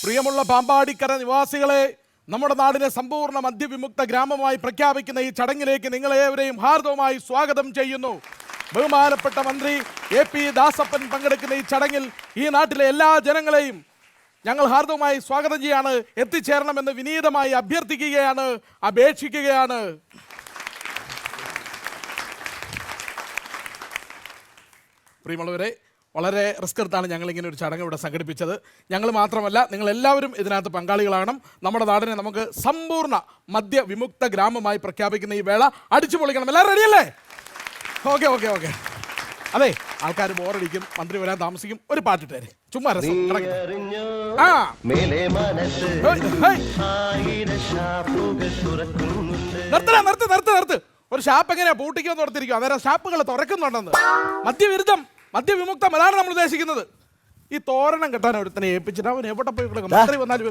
പ്രിയമുള്ള പാമ്പാടിക്കര നിവാസികളെ, നമ്മുടെ നാടിനെ സമ്പൂർണ്ണ മദ്യവിമുക്ത ഗ്രാമമായി പ്രഖ്യാപിക്കുന്ന ഈ ചടങ്ങിലേക്ക് നിങ്ങളേവരെയും ഹാർദവമായി സ്വാഗതം ചെയ്യുന്നു. ബഹുമാനപ്പെട്ട മന്ത്രി AP ദാസപ്പൻ പങ്കെടുക്കുന്ന ഈ ചടങ്ങിൽ ഈ നാട്ടിലെ എല്ലാ ജനങ്ങളെയും ഞങ്ങൾ ഹാർദവമായി സ്വാഗതം ചെയ്യാണ്. എത്തിച്ചേരണമെന്ന് വിനീതമായി അഭ്യർത്ഥിക്കുകയാണ്, അപേക്ഷിക്കുകയാണ്. പ്രിയമുള്ളവരെ, വളരെ റിസ്ക് എടുത്താണ് ഞങ്ങൾ ഇങ്ങനെ ഒരു ചടങ്ങ് ഇവിടെ സംഘടിപ്പിച്ചത്. ഞങ്ങൾ മാത്രമല്ല, നിങ്ങളെല്ലാവരും ഇതിനകത്ത് പങ്കാളികളാകണം. നമ്മുടെ നാടിനെ നമുക്ക് സമ്പൂർണ്ണ മദ്യവിമുക്ത ഗ്രാമമായി പ്രഖ്യാപിക്കുന്ന ഈ വേള അടിച്ചു പൊളിക്കണം. എല്ലാവരും റെഡിയല്ലേ? Okay okay okay. അതെ, ആൾക്കാർ ബോറടിക്കും, മന്ത്രി വരാൻ താമസിക്കും. ഒരു പാട്ടിട്ടേരെ, ചുമ്മാ രസം. നിർത്ത്. ഒരു ഷാപ്പ് എങ്ങനെയാ പൂട്ടിക്കുമെന്ന് ഓർത്തിരിക്കും. അന്നേരം ഷാപ്പുകൾ തുറക്കുന്നുണ്ടെന്ന്. മദ്യവിരുദ്ധം, മദ്യവിമുക്തം, അതാണ് നമ്മൾ ഉദ്ദേശിക്കുന്നത്. ഈ തോരണം കെട്ടാൻ ഒരുത്തനെ ഏൽപ്പിച്ചിട്ട് അവൻ എവിടെ പോയി കിടക്കും? മന്ത്രി വന്നാലും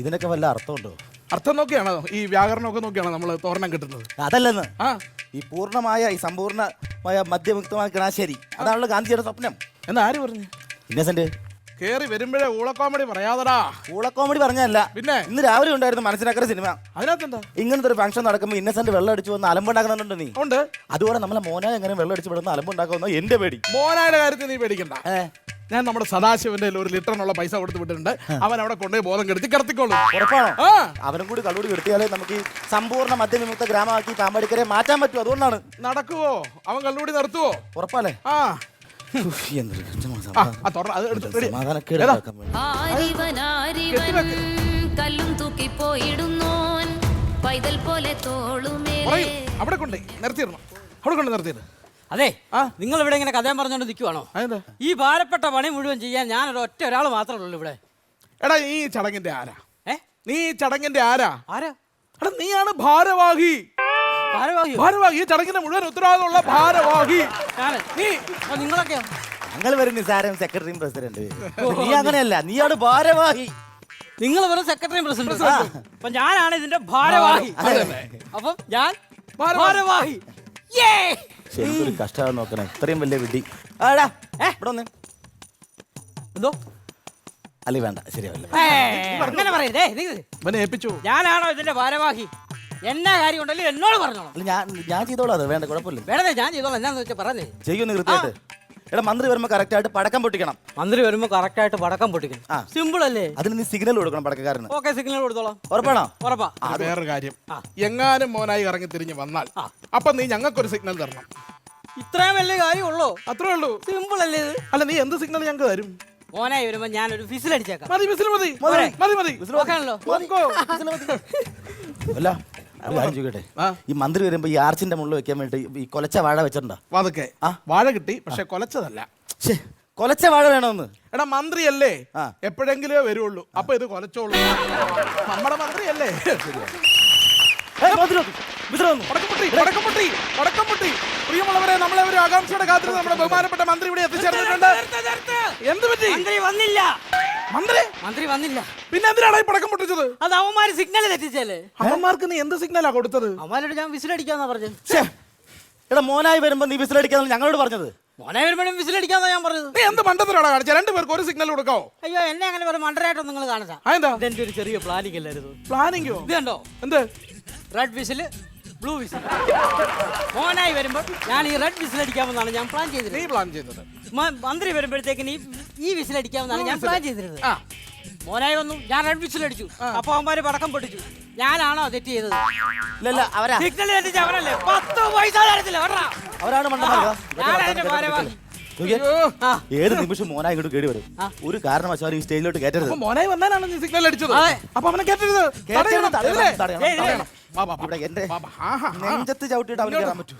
ഇതിനൊക്കെ വല്ല അർത്ഥമുണ്ടോ? അർത്ഥം നോക്കിയാണോ, ഈ വ്യാകരണമൊക്കെ നോക്കിയാണോ നമ്മൾ തോരണം കിട്ടുന്നത്? അതല്ലെന്ന്, ഈ പൂർണ്ണമായ ഈ സമ്പൂർണ്ണമായ മദ്യമുക്തമായ കിണാശ്ശേരി, അതാണല്ലോ ഗാന്ധിജിയുടെ സ്വപ്നം എന്ന് ആര് പറഞ്ഞു? ഇന്നസെന്റ് കേറി വരുമ്പോഴേ ഊളക്കോമഡി പറയാതടാ. ഊളക്കോമഡി പറഞ്ഞല്ല, പിന്നെ ഇന്ന് രാവിലെ ഉണ്ടായിരുന്നു മനസ്സിലാക്കുന്ന സിനിമ. അതിനകത്തെന്താ? ഇങ്ങനത്തെ ഒരു ഫംഗ്ഷൻ നടക്കുമ്പോൾ ഇന്നസെന്റ് വെള്ളം അടിച്ചു വന്ന് അലമ്പുണ്ടാക്കുന്നുണ്ടോ നീ? ഉണ്ട്. അതുപോലെ നമ്മളെ മോനായ എങ്ങനെ വെള്ളം അടിച്ചു വിടുന്ന അലമ്പുണ്ടാക്കുന്ന എന്റെ പേടി. മോനായുടെ കാര്യത്തിൽ നീ പേടിക്കണ്ട. ഞാൻ നമ്മുടെ സദാശിവന്റെ ഒരു ലിറ്ററിനുള്ള പൈസ കൊടുത്ത് വിട്ടിട്ടുണ്ട്. അവൻ അവിടെ കൊണ്ടുപോയി ബോധം കെടുത്തി കിടത്തിക്കോളൂ. ഉറപ്പാണോ? അവനും കൂടി കള്ളൂടി കെടുത്തിയാലേ നമുക്ക് ഈ സമ്പൂർണ്ണ മദ്യവിമുക്ത ഗ്രാമമാക്കി പാമ്പാടിക്കരെ മാറ്റാൻ പറ്റും. അതുകൊണ്ടാണ്. നടക്കുവോ? അവൻ കള്ളൂടി നിർത്തുവോ? ഉറപ്പാലേ? അവിടെ കൊണ്ട് നിർത്തിയിരുന്നു. അവിടെ കൊണ്ട് നിർത്തിയത്. അതെ, നിങ്ങൾ ഇവിടെ ഇങ്ങനെ കഥയും പറഞ്ഞോണ്ട് നിൽക്കുവാണോ? ഈ ഭാരപ്പെട്ട പണി മുഴുവൻ ചെയ്യാൻ ഞാൻ ഒരാൾ മാത്രമേ ഉള്ളൂ ഇവിടെ. എടാ, നീ ചടങ്ങിന്റെ ആരാ? നീ ചടങ്ങിന്റെ ആരാ? എടാ, നീയാണ് ഭാരവാഹി. ഭാരവാഹി, ഈ ചടങ്ങിന്റെ മുഴുവൻ ഉത്തരവാദിത്തമുള്ള ഭാരവാഹി. നിങ്ങളൊക്കെ ഞങ്ങൾ വരും നിസാരം സെക്രട്ടറിയും പ്രസിഡന്റ്. നീ അങ്ങനെയല്ല, നീയാണ് ഭാരവാഹി. നിങ്ങൾ വെറും സെക്രട്ടറിയും പ്രസിഡന്റ്. അപ്പൊ ഞാനാണ് ഇതിന്റെ ഭാരവാഹി. അപ്പം ഞാൻ ഭാരവാഹി. ശരിക്കൊരു കഷ്ടമാണ് നോക്കണേ, ഇത്രയും വലിയ വിഡി. എന്തോ അല്ലെ വേണ്ട, ശരിയാവില്ല. അങ്ങനെ പറയരുതേ. ഞാനാണോ ഇതിന്റെ ഭാരവാഹി? എന്നാ കാര്യം ഉണ്ടല്ലോ എന്നോട് പറഞ്ഞോളാം. ഞാൻ ചെയ്തോളാം, അത് വേണ്ട, കുഴപ്പമില്ല. വേണ്ടേ, ഞാൻ ചെയ്തോളാം. എന്നാന്ന് വെച്ചാൽ പറഞ്ഞേ. ചെയ്യുന്നു കൃത്യമായിട്ട്. എടാ, മന്ത്രി വരുമ്പോ കറക്റ്റ് ആയിട്ട് പടക്കം പൊട്ടിക്കണം. മന്ത്രി വരുമ്പോ കറക്റ്റ് ആയിട്ട് പടക്കം പൊട്ടിക്കണം. സിമ്പിൾ അല്ലേ? അതിന് നീ സിഗ്നൽ കൊടുക്കണം പടക്കക്കാരന്. ഓക്കെ, സിഗ്നൽ കൊടുത്തോളാം. ഉറപ്പാണോ? ഉറപ്പാ. വേറൊരു കാര്യം, എങ്ങാനും മോനായി ഇറങ്ങി തിരിഞ്ഞ് വന്നാൽ അപ്പൊ നീ ഞങ്ങൾക്കൊരു സിഗ്നൽ തരണം. ഇത്രയും വലിയ കാര്യം ഉള്ളൂ? അത്രേ ഉള്ളൂ. സിമ്പിൾ അല്ലേ? അല്ല, നീ എന്ത് സിഗ്നൽ ഞങ്ങൾക്ക് തരും? മോനായി വരുമ്പോ ഞാനൊരു വിസിൽ അടിച്ചേക്കാം. അല്ല, ചോദിക്കട്ടെ, ഈ മന്ത്രി വരുമ്പോ ഈ ആർച്ചിന്റെ മുകളിൽ വെക്കാൻ വേണ്ടി ഈ കൊലച്ച വാഴ വെച്ചിട്ടുണ്ടോ? അതൊക്കെ വാഴ കിട്ടി, പക്ഷെ കൊലച്ചതല്ല. കൊലച്ച വാഴ വേണമെന്ന്. എടാ, മന്ത്രിയല്ലേ, എപ്പോഴെങ്കിലേ വരുള്ളൂ. അപ്പൊ ഇത് കൊലച്ചോളൂ. നമ്മുടെ മന്ത്രിയല്ലേ. പ്രിയമുള്ളവരെ, നമ്മളെ ഒരു ആകാംക്ഷയുടെ കാത്തിരുന്ന് നമ്മുടെ ബഹുമാനപ്പെട്ട മന്ത്രി ഇവിടെ എത്തിച്ചേർന്നിട്ടുണ്ട്. എന്ത് പറ്റി? മന്ത്രി വന്നില്ല. പിന്നെ എന്തിനാണ് ഈ പടക്കം പൊട്ടിച്ചത്? അത് അവന്മാര് സിഗ്നൽ തെറ്റിച്ചല്ലേ. അവന്മാർക്ക് നീ എന്ത് സിഗ്നലാ കൊടുത്തത്? അവന്മാരോട് ഞാൻ വിസിലടിക്കാന്നാ പറഞ്ഞത്. എടാ, മോനായി വരുമ്പോ നീ വിസിലടിക്കാന്ന് ഞങ്ങളോട് പറഞ്ഞത്. മോനായി വരുമ്പോഴും വിസിലടിക്കാന്നാ ഞാൻ പറഞ്ഞത്. നീ എന്ത് മണ്ടത്തിലാണ് കാണിച്ചത്? രണ്ടുപേർക്ക് ഒരു സിഗ്നൽ കൊടുക്കാവോ? അയ്യോ, എന്നെ അങ്ങനെ ഒരു മണ്ടരായിട്ടൊന്നും നിങ്ങൾ കാണാ. എന്റെ ഒരു ചെറിയ പ്ലാനിങ് അല്ലായിരുന്നു. പ്ലാനിങ്ങോ? ഇത് കണ്ടോ? എന്ത്? Red whistle, blue whistle. മോനായി വരുമ്പോൾ ഞാൻ ഈ റെഡ് വിസിൽ അടിക്കാമെന്നാണ് ഞാൻ പ്ലാൻ ചെയ്തത്. നീ പ്ലാൻ ചെയ്തത്? മന്ത്രി വരുമ്പോഴത്തേക്ക് ഈ വിസിൽ അടിക്കാമെന്നാണ് ഞാൻ പ്ലാൻ ചെയ്തിരുന്നത്. മോനായി വന്നു, ഞാൻ റെഡ് വിസിൽ അടിച്ചു. അപ്പൊ അവന്മാര് പടക്കം പൊട്ടിച്ചു. ഞാനാണോ തെറ്റ് ചെയ്തത്? സിഗ്നൽ തെറ്റിച്ച അവരല്ലേ. 10 പൈസ തരത്തില്ല. ഏത് നിമിഷം മോനായി ഇങ്ങോട്ട് കേടി വരും. ഒരു കാരണവശാലും ഈ സ്റ്റേജിലോട്ട് കയറ്റരുത്. മോനായി വന്നാലാണ് നീ സിഗ്നൽ അടിച്ചത്. അപ്പൊ അവനെ കയറ്റരുത്. എന്റെ നെഞ്ചത്ത് ചവിട്ടിയിട്ട് അവന് കയറാൻ പറ്റൂ.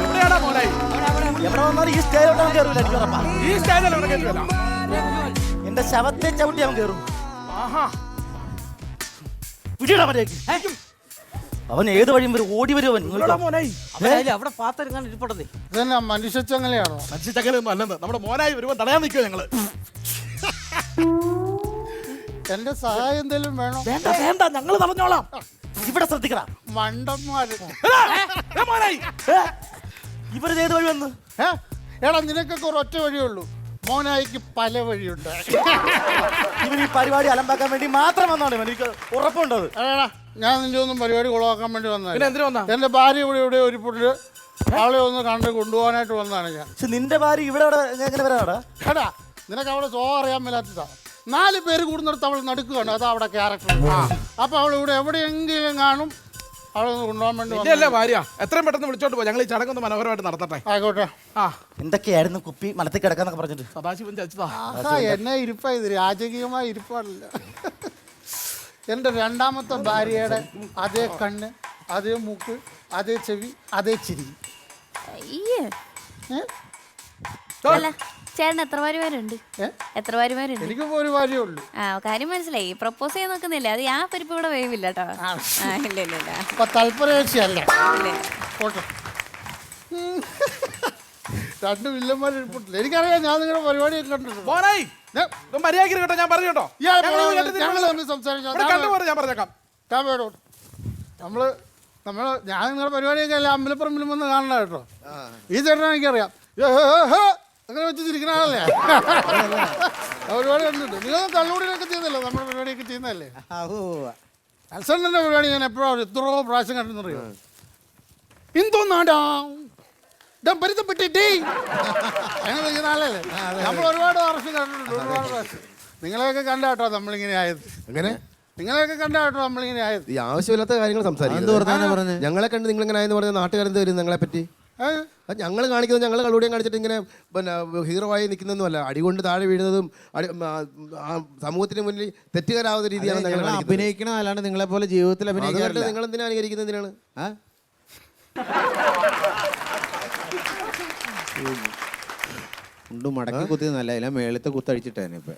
എവിടെയാടാ മോനായി? എവിടെ വന്നാലും ഈ സ്റ്റേജിലോട്ട് അവൻ കയറൂല. എനിക്ക് ഉറപ്പാ. ഈ സ്റ്റേജിൽ അവനെ കയറ്റില്ല. എന്റെ ശവത്തെ ചവിട്ടി അവൻ കയറും. വിടിയടാ മര്യാദയ്ക്ക്. അവൻ ഏത് വഴിയും വരും, ഓടി വരും അവൻ. അവിടെ പാത്തെടുക്കാൻ ഇരിപ്പുണ്ടേ. ഇതെന്നാ മനുഷ്യച്ചങ്ങലയാണോ? മനുഷ്യച്ചങ്ങലൊന്നും അല്ലെന്ന്. നമ്മുടെ മോനായി വരുമ്പോ തടയാൻ നിൽക്കുമോ ഞങ്ങള്? എന്റെ സഹായം എന്തെങ്കിലും വേണോ? വേണ്ട വേണ്ട, ഞങ്ങള് പറഞ്ഞോളാം. ഇവിടെ ശ്രദ്ധിക്കടാ മണ്ടന്മാര്. ഇവര് ഏത് വഴി വന്ന്? എടാ നിനക്കൊക്കെ ഒരു ഒറ്റ വഴിയുള്ളൂ, മോനായിക്ക് പല വഴിയുണ്ട്. ഇവൻ ഈ പരിപാടി അലമ്പാക്കാൻ വേണ്ടി മാത്രം വന്നാണ്, എനിക്ക് ഉറപ്പുണ്ടത്. എടാ ഞാൻ നിന്റെ ഒന്നും പരിപാടി കുളവാക്കാൻ വേണ്ടി പിന്നെ വന്നതല്ല. എന്തിനു വന്നാ? എന്റെ ഭാര്യ ഇവിടെ ഒരു പുള്ളില് അവളെ ഒന്ന് കണ്ട് കൊണ്ടുപോകാനായിട്ട് വന്നതാണ് ഞാൻ. പക്ഷെ നിന്റെ ഭാര്യ ഇവിടെ എങ്ങനെ വരാടാ? എടാ നിനക്ക് അവിടെ സോ അറിയാൻ മേലാത്തതാ. 4 പേര് കൂടുന്നിടത്ത് അവൾ നടുക്കുകയാണ്, അതാ അവിടെ ക്യാരക്ടർ. അപ്പൊ അവൾ ഇവിടെ എവിടെയെങ്കിലും കാണും, അവളെ ഒന്ന് കൊണ്ടുപോകാൻ വേണ്ടി ഇതല്ലേ ഭാര്യ? എത്രയും പെട്ടെന്ന് വിളിച്ചോണ്ട് പോയി, ഞങ്ങൾ ഈ ചടങ്ങൊന്ന് മനോഹരമായിട്ട് നടത്തട്ടെ. ആയിക്കോട്ടെ. ആ എന്തൊക്കെയായിരുന്നു കുപ്പി മലത്തിൽ കിടക്കാന്നൊക്കെ പറഞ്ഞിട്ട്? സദാശിവൻ ചച്ചതാ. ആഹാ, എന്നെ ഇരിപ്പാ ഇത്, രാജകീയമായ ഇരിപ്പാടില്ല. എൻ്റെ രണ്ടാമത്തെ ഭാര്യയുടെ അതേ കണ്ണ്, അതേ മൂക്ക്, അതേ ചെവി, അതേ ചിരി. അയ്യേ. ഏ? അല്ല ചേട്ടൻ എത്ര ഭാര്യമാരുണ്ട്? ഏ? എത്ര ഭാര്യമാരുണ്ട്? എനിക്കിപ്പോ ഒരു ഭാര്യയേ ഉള്ളൂ. ആ കാര്യം മനസ്സിലായി. പ്രപ്പോസ് ചെയ്യാൻ നോക്കുന്നില്ല, അത് ആ പരിപ്പ് ഇവിടെ വേവില്ല കേട്ടോ. ഇല്ല ഇല്ല ഇല്ല അപ്പൊ തൽപരേക്ഷിയല്ല. ഇല്ല. പോട്ടെ. 2 വില്ലന്മാർ ഇരിപ്പിട്ടില്ല. എനിക്കറിയാം, ഞാൻ നിങ്ങളുടെ പരിപാടിയൊക്കെ കണ്ടിട്ടുണ്ട്. മോനായി മര്യാദ കേട്ടോ, ഞാൻ പറഞ്ഞു കേട്ടോ. ഞങ്ങൾ തമ്മിൽ സംസാരിക്കാം. കണ്ടുപോലെ ഞാൻ പറഞ്ഞേക്കാം. ഞാൻ നിങ്ങളുടെ പരിപാടിയൊക്കെ അല്ല അമ്പലപ്പുറമ്പിലും വന്ന് കാണണ്ട കേട്ടോ. ഈ ചേട്ടനെ എനിക്കറിയാം, അങ്ങനെ വെച്ച് ചിരിക്കുന്ന ആളല്ലേ. പരിപാടി കണ്ടിട്ടുണ്ട്. നിങ്ങൾ കള്ളുകൂടിയൊക്കെ ചെയ്യുന്നല്ലോ, നമ്മുടെ പരിപാടിയൊക്കെ ചെയ്യുന്നതല്ലേ. അൽസണ്ണന്റെ പരിപാടി ഞാൻ എപ്പോഴും എത്രയോ പ്രാവശ്യം കണ്ടെന്നറിയോ. എന്തോന്നാടാ പരിതപ്പെട്ടിട്ടേ അങ്ങനെ ചെയ്യുന്ന ആളല്ലേ. നമ്മൾ ഒരുപാട് പ്രാവശ്യം കണ്ടിട്ടുണ്ട്, ഒരുപാട് പ്രാവശ്യം. നിങ്ങളെയൊക്കെ കണ്ടാട്ടോ നമ്മളിങ്ങനെ ആയത്. അങ്ങനെ നിങ്ങളെയൊക്കെ കണ്ടാട്ടോ നമ്മളിങ്ങനെ ആയത്. ഈ ആവശ്യമില്ലാത്ത കാര്യങ്ങൾ സംസാരിക്കുന്നത്. ഞങ്ങളെ കണ്ട് നിങ്ങൾ ഇങ്ങനെ ആയെന്ന് പറഞ്ഞ നാട്ടുകാരെന്ത് വരും നിങ്ങളെ പറ്റി? ഞങ്ങൾ കാണിക്കുന്നത് ഞങ്ങൾ കളുടിയും കാണിച്ചിട്ട് ഇങ്ങനെ പിന്നെ ഹീറോ ആയി നിൽക്കുന്നതൊന്നുമല്ല. അടികൊണ്ട് താഴെ വീഴുന്നതും സമൂഹത്തിന് മുന്നിൽ തെറ്റുകാരാവുന്ന രീതിയാണ് ഞങ്ങൾ അഭിനയിക്കണം. അല്ലാണ്ട് നിങ്ങളെ പോലെ ജീവിതത്തിൽ അഭിനയിക്കാറില്ല. നിങ്ങൾ എന്തിനാ അനുകരിക്കുന്നത്? എന്തിനാണ് ഉണ്ട് മടക്കി കുത്തി നല്ല മേളത്തെ കുത്തഴിച്ചിട്ടേനെ ഇപ്പൊ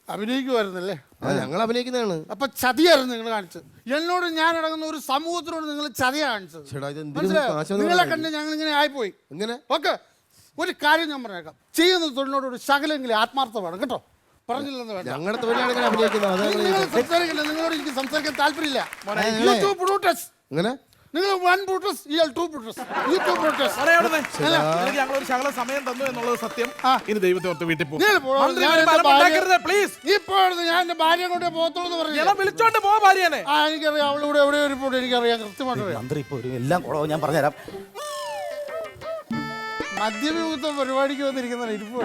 അഭിനയിക്കുമായിരുന്നല്ലേ? ഞങ്ങൾ അഭിനയിക്കുന്നതാണ്. അപ്പൊ ചതിയായിരുന്നു നിങ്ങൾ കാണിച്ചത്. എന്നോട് ഞാൻ അടങ്ങുന്ന ഒരു സമൂഹത്തിനോട് നിങ്ങൾ ചതിയാ കാണിച്ചത്. നിങ്ങളെ കണ്ട് ഞങ്ങൾ ഇങ്ങനെ ആയിപ്പോയി. ഇങ്ങനെ ഓക്കെ, ഒരു കാര്യം ഞാൻ പറഞ്ഞേക്കാം, ചെയ്യുന്ന തൊഴിലിനോട് ഒരു ശകലെങ്കിലും ആത്മാർത്ഥമാണ് കേട്ടോ. പറഞ്ഞില്ലെന്ന് വേണ്ട. ഞങ്ങളുടെ തൊഴിലാണ് ഇങ്ങനെ അഭിനയിക്കുന്നത്. നിങ്ങൾ സംസാരിക്കില്ല, നിങ്ങളോട് എനിക്ക് സംസാരിക്കാൻ താല്പര്യമില്ല. YouTube Brutus. ഇങ്ങനെ നിങ്ങൾ 1 ബ്രൂട്ടസ്, ഇയാൾ 2 ബ്രൂട്ടസ്. YouTube Brutus. ഞങ്ങൾ ഒരു ശകല സമയം തന്നു എന്നുള്ളത് സത്യം. ഇനി ദൈവത്തെ ഓർത്ത് വീട്ടിൽ പോകും. പ്ലീസ്. ഇപ്പോഴത്തെ ഞാൻ എന്റെ ഭാര്യ കൊണ്ട് പോകത്തുള്ളൂ പറഞ്ഞു വിളിച്ചോണ്ട് പോ ഭാര്യനെ. എനിക്കറിയാം, അവളിവിടെ എവിടെയോ ഒരു എനിക്കറിയാം, കൃത്യമായിട്ട് അറിയാം. മന്ത്രി ഇപ്പൊ ഒരു എല്ലാം കുളവും ഞാൻ പറഞ്ഞുതരാം. മദ്യവിമുക്ത പരിപാടിക്ക് വന്നിരിക്കുന്ന ഇരിപ്പ്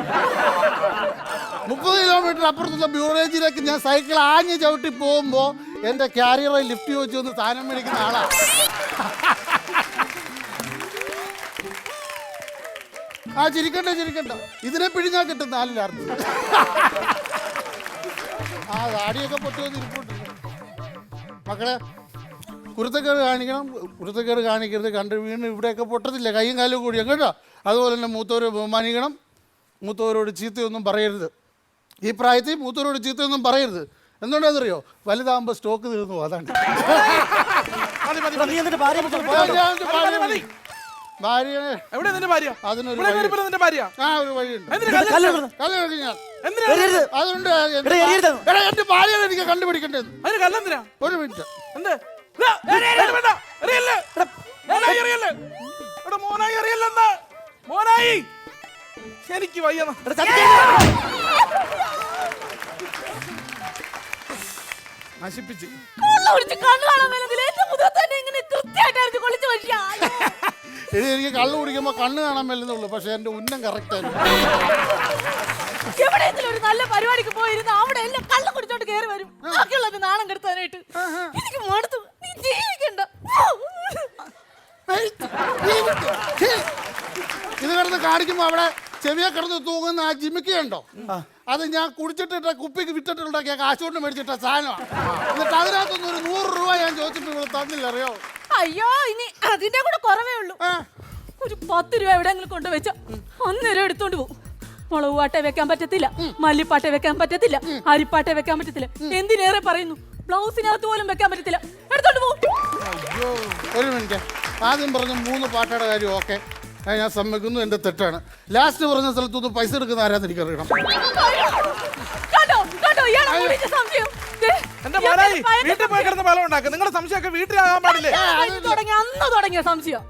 30 കിലോമീറ്റർ അപ്പുറത്തുള്ള ബ്യൂറേജിലേക്ക് ഞാൻ സൈക്കിൾ ആഞ്ഞ് ചവിട്ടി പോകുമ്പോ എന്റെ ക്യാരിയറെ ലിഫ്റ്റ് വെച്ച് ഒന്ന് സ്ഥാനം മേടിക്കുന്ന ആളാ. ചിരിക്കണ്ട, ഇതിനെ പിഴിഞ്ഞാൽ കിട്ടും 4 അർത്ഥം. ദാടിയൊക്കെ പൊട്ടി വന്ന് ഇരിപ്പുണ്ട്. മക്കളെ, കുരുത്തക്കേട് കാണിക്കരുത്. കണ്ട് വീണ് ഇവിടെയൊക്കെ പൊട്ടത്തില്ല, കൈയും കാലും കൂടിയാണ് കേട്ടോ. അതുപോലെ തന്നെ മൂത്തവരെ ബഹുമാനിക്കണം, മൂത്തവരോട് ചീത്തയൊന്നും പറയരുത്. ഈ പ്രായത്തിൽ മൂത്തവരോട് ചീത്തയൊന്നും പറയരുത്. എന്തുകൊണ്ടാണെന്നറിയോ? വലുതാകുമ്പോൾ സ്റ്റോക്ക് തീർന്നു. അതാണ് ഭാര്യനെ. എവിടെ നിന്റെ ഭാര്യ? അതിനൊരു നിന്റെ ഭാര്യ ഒരു വഴിയുണ്ട്. അതുകൊണ്ട് എന്റെ ഭാര്യനെ എനിക്ക് കണ്ടുപിടിക്കേണ്ടത്. അതിന് കല്ലെന്തിനാ? ഒരു മിനിറ്റ്. എന്ത് മോനായി എനിക്ക് വയ്യ. നശിപ്പിച്ച് എനിക്ക് കള്ളു കുടിക്കുമ്പോ കണ്ണ് കാണാൻ മേലുന്നുള്ളൂ, പക്ഷെ എന്റെ ഉന്നം കറക്റ്റ് ആയിരുന്നു. എവിടെയെങ്കിലും ഒരു നല്ല പരിപാടിക്ക് പോയിരുന്നു അവിടെ എല്ലാം കള്ളം കുടിച്ചോണ്ട് കയറി വരും. ബാക്കിയുള്ളത് നാണം കെടുത്താനായിട്ട് എനിക്ക് മടുത്തു. നീ ജീവിക്കണ്ട. ഇത് കിടന്ന് കാണിക്കുമ്പോ അവിടെ ചെവിയെ കിടന്ന് തൂങ്ങുന്ന ആ ജിമിക്കുണ്ടോ, അത് ഞാൻ കുടിച്ചിട്ടിട്ട കുപ്പിക്ക് വിറ്റിട്ടുണ്ടാക്കിയ കാശുകൊണ്ട് മേടിച്ചിട്ട സാധനമാണ്. എന്നിട്ട് അതിനകത്തൊന്നും ഒരു 100 രൂപ ഞാൻ ചോദിച്ചിട്ട് ഇവിടെ തന്നില്ല, അറിയോ? അയ്യോ, ഇനി അതിന്റെ കൂടെ കുറവേ ഉള്ളൂ. ഒരു 10 രൂപ എവിടെയെങ്കിലും കൊണ്ടുവച്ച 1 രൂപ എടുത്തോണ്ട് പോകും. മുളക് പാട്ട വെക്കാൻ പറ്റത്തില്ല, മല്ലിപ്പാട്ട വെക്കാൻ പറ്റത്തില്ല, അരിപ്പാട്ട വെക്കാൻ പറ്റത്തില്ല, എന്തിനേറെ പറയുന്നു ബ്ലൗസിനകത്ത് പോലും വെക്കാൻ പറ്റത്തില്ല. എടുത്തോണ്ട് പോകും. ഒരു മിനിറ്റ്, ആദ്യം പറഞ്ഞ 3 പാട്ടയുടെ കാര്യം ഓക്കെ, ഞാൻ സമ്മതിക്കുന്നു, എന്റെ തെറ്റാണ്. ലാസ്റ്റ് പറഞ്ഞ സ്ഥലത്തൊന്നും പൈസ എടുക്കുന്ന ആരാന്ന് എനിക്കറിയണം. എന്റെ മോനായി വീട്ടിൽ പോയി കിടന്ന് ബലം ഉണ്ടാക്കുക. നിങ്ങളുടെ സംശയമൊക്കെ വീട്ടിലാകാൻ പാടില്ലേ? അന്ന് തുടങ്ങിയ സംശയം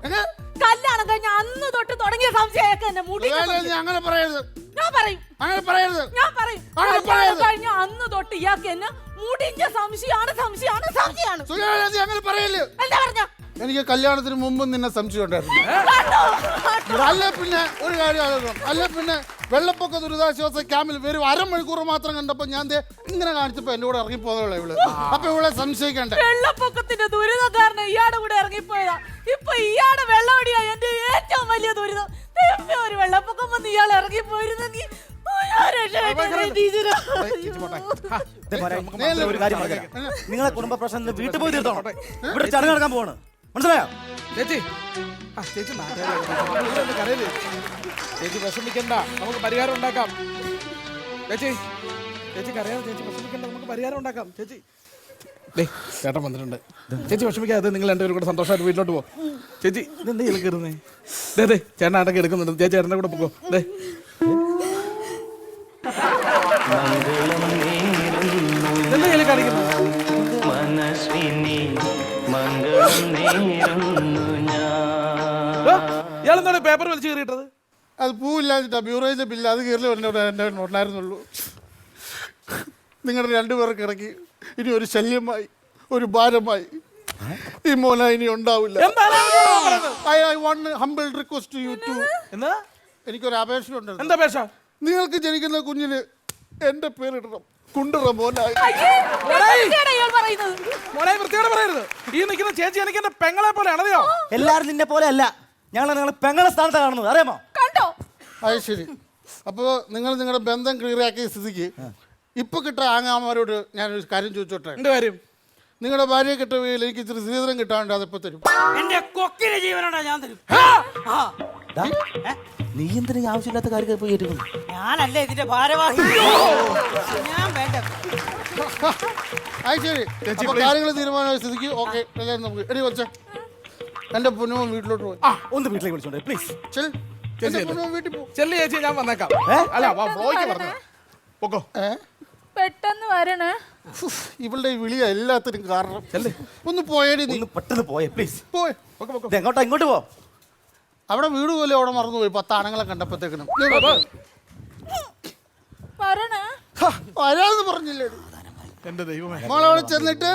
കല്യാണം കഴിഞ്ഞ അന്ന് തൊട്ട് തുടങ്ങിയ സംശയമൊക്കെ എന്നെ മുടി നീ അങ്ങനെ പറയരുത്, ഞാൻ പറയും അങ്ങനെ പറയരുത്. ഞാൻ പറയും അങ്ങനെ കല്യാണം പറയരുത്. കഴിഞ്ഞ അന്ന് തൊട്ട് ഇയാൾക്ക് എന്നെ മുടിഞ്ഞ സംശയമാണ് സംശയമാണ് സംശയമാണ്. സുജാത, നീ അങ്ങനെ പറയല്ലേ. എന്താ പറഞ്ഞ എനിക്ക് കല്യാണത്തിന് മുമ്പും നിന്നെ സംശയം ഉണ്ടായിരുന്നു. അല്ല പിന്നെ ഒരു കാര്യം ആലോചിക്കണം. അല്ല പിന്നെ വെള്ളപ്പൊക്ക ദുരിതാശ്വാസ ക്യാമ്പിൽ വെറും അരമണിക്കൂർ മാത്രം കണ്ടപ്പോ ഞാൻ ഇങ്ങനെ കാണിച്ചപ്പോ എന്റെ കൂടെ ഇറങ്ങി പോയതേ ഇവള്. അപ്പൊ ഇവളെ സംശയിക്കണ്ടേ? വെള്ളപ്പൊക്കത്തിന്റെ ദുരിതം കാരണം ഇയാടെ കൂടെ ഇറങ്ങിപ്പോയതാ. ഇപ്പൊ ഇയാടെ വെള്ളമടിയാ എന്റെ ഏറ്റവും വലിയ ദുരിതം. ദൈവമേ, ഒരു വെള്ളപ്പൊക്കം വന്ന് ഇയാൾ ഇറങ്ങിപ്പോയിരുന്നെങ്കിൽ ഒരു കാര്യം പറഞ്ഞുതരാം. നിങ്ങളെ കുടുംബ പ്രശ്നം വീട്ടിൽ പോയി തീർത്തോണം. ഇവിടെ ചടങ്ങ് നടക്കാൻ പോവാണ്, മനസ്സിലായോ? ചേച്ചി ചേച്ചി കരയില്ലേ ചേച്ചി, വിഷമിക്കണ്ട, നമുക്ക് പരിഹാരം ഉണ്ടാക്കാം. ചേച്ചി ചേച്ചി കരയാതെ, ചേച്ചി വിഷമിക്കണ്ട, നമുക്ക് പരിഹാരം ഉണ്ടാക്കാം. ചേച്ചി ചേട്ടൻ വന്നിട്ടുണ്ട്, ചേച്ചി വിഷമിക്കാതെ നിങ്ങൾ രണ്ടുപേരും കൂടെ സന്തോഷമായിട്ട് വീട്ടിലോട്ട് പോകും. ചേച്ചി ഇതെന്താ ഇതിൽ കയറുന്നേ? ദേ ചേട്ടൻ അടക്കം എടുക്കുന്നുണ്ട്, ചേച്ചി ചേട്ടൻ്റെ കൂടെ പോകും. ദേ ഇതെന്താ ഇതിൽ കാണിക്കുന്നത്? ഇയാളെന്താണ് പേപ്പർ വലിച്ചു കയറിയിട്ടത്? അത് പൂവില്ലാഞ്ഞിട്ടാ, ബ്യൂറേജ് ബില്ല് അത് കീറിൽ എന്റെ ഉണ്ടായിരുന്നുള്ളൂ. നിങ്ങളുടെ രണ്ടുപേർക്ക് ഇറക്കി ഇനി ഒരു ശല്യമായി, ഒരു ഭാരമായി ഈ മോന ഇനി ഉണ്ടാവില്ല. I want humble request to you too. എനിക്കൊരു അപേക്ഷ ഉണ്ട്. എന്താ അപേക്ഷ? നിങ്ങൾക്ക് ജനിക്കുന്ന കുഞ്ഞിന് എന്റെ പേരിടണം, കുണ്ടറ മോനായി. മോനെ വൃത്തിയോടെ പറയരുത്. ഈ നിൽക്കുന്ന ചേച്ചി എനിക്ക് എന്റെ പെങ്ങളെ പോലെ ആണോ? എല്ലാരും നിന്നെ പോലെ അല്ല, ഞങ്ങൾ പെങ്ങളെ സ്ഥാനത്താണ് കാണുന്നത്, അറിയാമോ? കണ്ടോ? അത് ശരി. അപ്പോൾ നിങ്ങൾ നിങ്ങളുടെ ബന്ധം ക്ലിയറാക്കിയ സ്ഥിതിക്ക് ഇപ്പൊ കിട്ടുക ആങ്ങാമാരോട് ഞാനൊരു കാര്യം ചോദിച്ചോട്ടെ. എന്ത് കാര്യം? നിങ്ങളുടെ ഭാര്യയെ കിട്ടുകയിൽ എനിക്ക് ഇച്ചിരി ശ്രീധരം കിട്ടാണ്ട് അതിപ്പോ തരും. എന്റെ കൊക്കിന് ജീവനുണ്ടോ ഞാൻ തരും. നീ എന്തിനാ ആവശ്യമില്ലാത്ത കാര്യം പോയി കേട്ടിരുന്നു? ഞാനല്ലേ ഇതിന്റെ ഭാരവാഹി. ഞാൻ വേണ്ട. അത് ശരി. അപ്പൊ കാര്യങ്ങൾ തീരുമാനമായ സ്ഥിതിക്ക് ഓക്കെ, എല്ലാവരും നമുക്ക് എടി വെച്ച എന്റെ പൊന്നുമോൻ വീട്ടിലോട്ട് പോയി. ഒന്ന് വീട്ടിലേക്ക് വിളിച്ചോണ്ടേ പ്ലീസ്. എന്റെ പൊന്നുമോൻ വീട്ടിൽ പോ. ചെല്ലി ചേച്ചി, ഞാൻ വന്നേക്കാം. അല്ല ഫ്ലോയ്ക്ക് പറഞ്ഞു പൊക്കോ. പെട്ടെന്ന് വരണേ. ഇവളുടെ ഈ വിളിയ എല്ലാത്തിനും കാരണം. ഒന്ന് പോയേടി, നീ പെട്ടെന്ന് പോയേ പ്ലീസ്. പോയി. എങ്ങോട്ടാ? ഇങ്ങോട്ട് പോ. അവിടെ വീട് പോലെ അവിടെ മറന്നുപോയി 10 ആണുങ്ങളെ കണ്ടപ്പോഴത്തേക്കിനും. വരണേ. വരാന്ന് പറഞ്ഞില്ലേ? എന്റെ ദൈവമേ. മോളവിടെ ചെന്നിട്ട്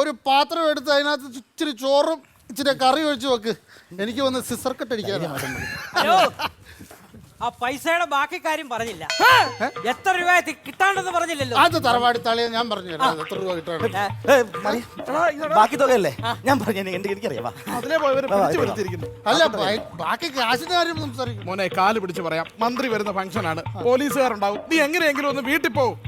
ഒരു പാത്രം എടുത്ത് അതിനകത്ത് ഇച്ചിരി ചോറും ഇച്ചിരി കറി ഒഴിച്ച് വെക്ക്. എനിക്ക് വന്ന് സിസർ കട്ട് അടിക്കാനാണ്. ഹലോ, ആ പൈസയുടെ ബാക്കി കാര്യം പറഞ്ഞില്ല. എത്ര രൂപ കിട്ടാണ്ടെന്ന് പറഞ്ഞില്ലല്ലോ. അത് തറവാടി തളിയെ ഞാൻ പറഞ്ഞു തരാം എത്ര രൂപ കിട്ടാണ്. ബാക്കി തുകയല്ലേ ഞാൻ പറഞ്ഞു, എനിക്കറിയാം. അതിലെ പോയവര് പിടിച്ചു വരുത്തിയിരിക്കുന്നു. അല്ല, ബാക്കി കാശിന്റെ കാര്യം സംസാരിക്കും. മോനെ കാല് പിടിച്ച് പറയാം, മന്ത്രി വരുന്ന ഫംഗ്ഷനാണ്, പോലീസുകാരുണ്ടാവും, നീ എങ്ങനെയെങ്കിലും ഒന്ന് വീട്ടിൽ പോകും.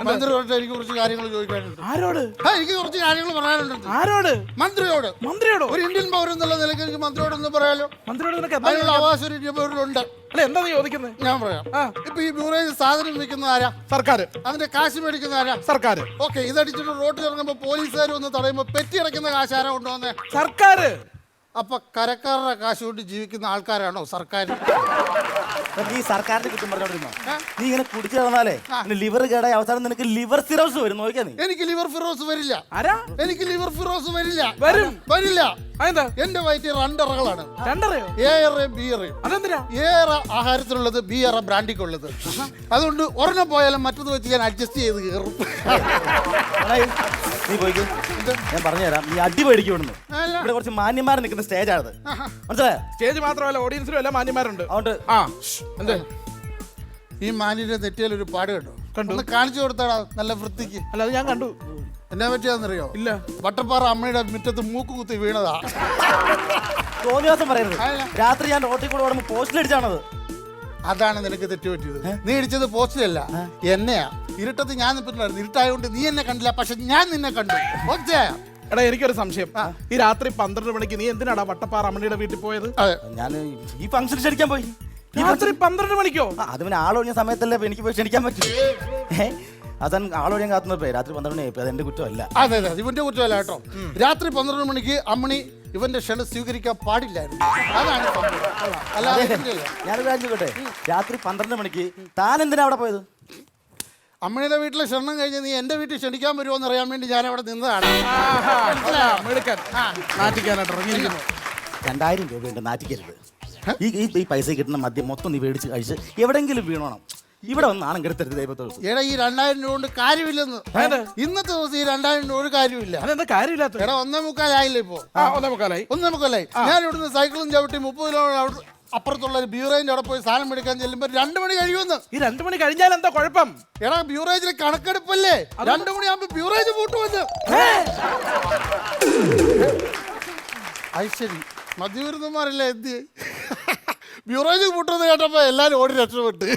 മന്ത്രിയോട് എനിക്ക് കുറച്ച് കാര്യങ്ങൾ ചോദിക്കാനുണ്ട്. ആരോട്? എനിക്ക് കുറച്ച് കാര്യങ്ങൾ പറയാനുണ്ട്. ആരോട്? മന്ത്രിയോട്. മന്ത്രിയോടോ? ഒരു ഇന്ത്യൻ പൗരൻ എന്നുള്ള നിലയ്ക്ക് എനിക്ക് മന്ത്രിയോടൊന്ന് പറയാലോ. മന്ത്രിയോട് നിനക്ക് അതിനുള്ള അവകാശം ഒരു ഇന്ത്യൻ പൗരനുണ്ട്. അല്ല, എന്താ നീ ചോദിക്കുന്നത്? ഞാൻ പറയാം. ഇപ്പൊ ഈ ബ്യൂറേജ് സാധനം വിൽക്കുന്ന ആരാ? സർക്കാർ. അതിന്റെ കാശ് മേടിക്കുന്ന ആരാ? സർക്കാർ. ഓക്കെ, ഇതടിച്ചിട്ട് റോട്ടിൽ ഇറങ്ങുമ്പോ പോലീസുകാർ ഒന്ന് തടയുമ്പോ പെറ്റി അടയ്ക്കുന്ന കാശ് ആരാ കൊണ്ടുവന്നേ? സർക്കാർ. അപ്പൊ കരക്കാരുടെ കാശ് കൊണ്ട് ജീവിക്കുന്ന ആൾക്കാരാണോ സർക്കാർ? നീ സർക്കാരിന്റെ കുറ്റം പറഞ്ഞോണ്ടിരുന്നോ? നീ ഇങ്ങനെ കുടിച്ചു കിടന്നാലേ ലിവർ കേടായ അവസാനം നിനക്ക് ലിവർ സിറോസ് വരും. നോക്കിയാ നീ. എനിക്ക് ലിവർ ഫിറോസ് വരില്ല. ആരാ? എനിക്ക് ലിവർ ഫിറോസ് വരില്ല. വരില്ല. അതെന്താ? എന്റെ വയറ്റിൽ രണ്ടറകളാണ്. രണ്ടറയോ? ഏറെ ബിയറ്. അതെന്തിനാ? ഏറെ ആഹാരത്തിനുള്ളത് ബിയറ ബ്രാൻഡിക്കുള്ളത്. അതുകൊണ്ട് ഒരെണ്ണം പോയാലും മറ്റത് വെച്ച് ഞാൻ അഡ്ജസ്റ്റ് ചെയ്ത് കയറും. നീ പോയിക്കോ, ഞാൻ പറഞ്ഞുതരാം. നീ അടി പേടിക്കുവിടുന്നു. ഇവിടെ കുറച്ച് മാന്യന്മാർ നിൽക്കുന്ന സ്റ്റേജാണത്, മനസ്സിലായോ? സ്റ്റേജ് മാത്രമല്ല, ഓഡിയൻസിലും എല്ലാം മാന്യന്മാരുണ്ട്. അതുകൊണ്ട് എന്ത് ഈ മാനിന്റെ നെറ്റിയിൽ ഒരു പാട് കണ്ടു. ഒന്ന് കാണിച്ചു കൊടുത്താടാ നല്ല വൃത്തിക്ക്. അല്ല, അത് ഞാൻ കണ്ടു. എന്നാ പറ്റിയാന്നറിയോ? ഇല്ല. വട്ടപ്പാറ അമ്മയുടെ മുറ്റത്ത് മൂക്ക് കുത്തി വീണതാ. തോന്നിയാസം പറയരുത്. രാത്രി ഞാൻ റോട്ടിൽ കൂടെ ഓടുമ്പോൾ പോസ്റ്റിലടിച്ചാണത്. അതാണ് നിനക്ക് തെറ്റുപറ്റിയത്. നീ ഇടിച്ചത് പോസ്റ്റിലല്ല, എന്നെയാ. ഇരുട്ടത്ത് ഞാൻ നിൽപ്പുണ്ടായിരുന്നു. ഇരുട്ടായതുകൊണ്ട് നീ എന്നെ കണ്ടില്ല, പക്ഷെ ഞാൻ നിന്നെ കണ്ടു. എടാ, എനിക്കൊരു സംശയം. ഈ രാത്രി 12 മണിക്ക് നീ എന്തിനാടാ വട്ടപ്പാറ അമ്മണിയുടെ വീട്ടിൽ പോയത്? ഞാൻ ഈ ഫംഗ്ഷൻ ക്ഷണിക്കാൻ പോയി. രാത്രി 12 മണിക്കോ? അത് പിന്നെ ആളൊഴിഞ്ഞ സമയത്തല്ലേ എനിക്ക് പോയി ക്ഷണിക്കാൻ പറ്റും. അതാണ് ആളൊഴിയാൻ കാത്തുന്നപ്പോ രാത്രി 12 മണി. അത് എന്റെ കുറ്റമല്ല. അതെ അതെ, ഇവന്റെ കുറ്റമല്ല കേട്ടോ. രാത്രി 12 മണിക്ക് അമ്മണി ഇവന്റെ ക്ഷണം സ്വീകരിക്കാൻ പാടില്ലായിരുന്നു. അതാണ് അല്ലാതെ ഞാനൊരു കാര്യം ചോട്ടെ, രാത്രി 12 മണിക്ക് താൻ എന്തിനാ അവിടെ പോയത്? അമ്മയുടെ വീട്ടിലെ ക്ഷണം കഴിഞ്ഞ് നീ എന്റെ വീട്ടിൽ ക്ഷണിക്കാൻ വരുമോ എന്ന് അറിയാൻ വേണ്ടി ഞാൻ അവിടെ നിന്നതാണ്. 2000 രൂപയുണ്ട്, നാറ്റിക്കരുത്. ഈ പൈസ കിട്ടുന്ന മദ്യം മൊത്തം നീ മേടിച്ച് കഴിച്ച് എവിടെങ്കിലും വീണോണം. ഇവിടെ വന്ന് നാണം കെടുത്തരുത് ദൈവത്തോട്. എടാ ഈ 2000 രൂപ കൊണ്ട് കാര്യമില്ലെന്ന്. ഇന്നത്തെ ദിവസം ഈ 2000 രൂപ ഒരു കാര്യമില്ല. അതെന്താ കാര്യമില്ലാത്ത? എടാ 1:45 ആയില്ലേ ഇപ്പോ? 1:45. ഞാൻ ഇവിടുന്ന് സൈക്കിളും ചവിട്ടി 30 കിലോമീറ്റർ അപ്പുറത്തുള്ള ഒരു ബ്യൂറേജിന്റെ അവിടെ പോയി സാധനം എടുക്കാൻ ചെല്ലുമ്പോ 2 മണി കഴിയുമെന്ന്. ഈ 2 മണി കഴിഞ്ഞാൽ എന്താ കുഴപ്പം? എടാ ബ്യൂറേജിലെ കണക്കെടുപ്പല്ലേ, 2 മണിയാകുമ്പോ ബ്യൂറേജ് പൂട്ടുമെന്ന്. ശരി, മദ്യവിരുദ്ധന്മാരല്ലേ എന്ത് ബ്യൂറേജ് പൂട്ടുമെന്ന് കേട്ടപ്പോ എല്ലാരും ഓടി രക്ഷപ്പെട്ട്.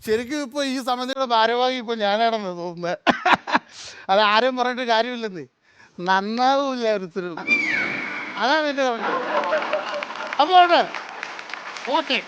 ശരിക്കും ഇപ്പൊ ഈ സമിതിയുടെ ഭാരവാഹി ഇപ്പൊ ഞാനാണെന്ന് തോന്നുന്നത്. അത് ആരും പറഞ്ഞിട്ട് കാര്യമില്ലെന്ന്, നന്നാവൂല്ല ഒരുത്തരും. അതാണ് എന്റെ അപ്പോൾ ഓക്കെ.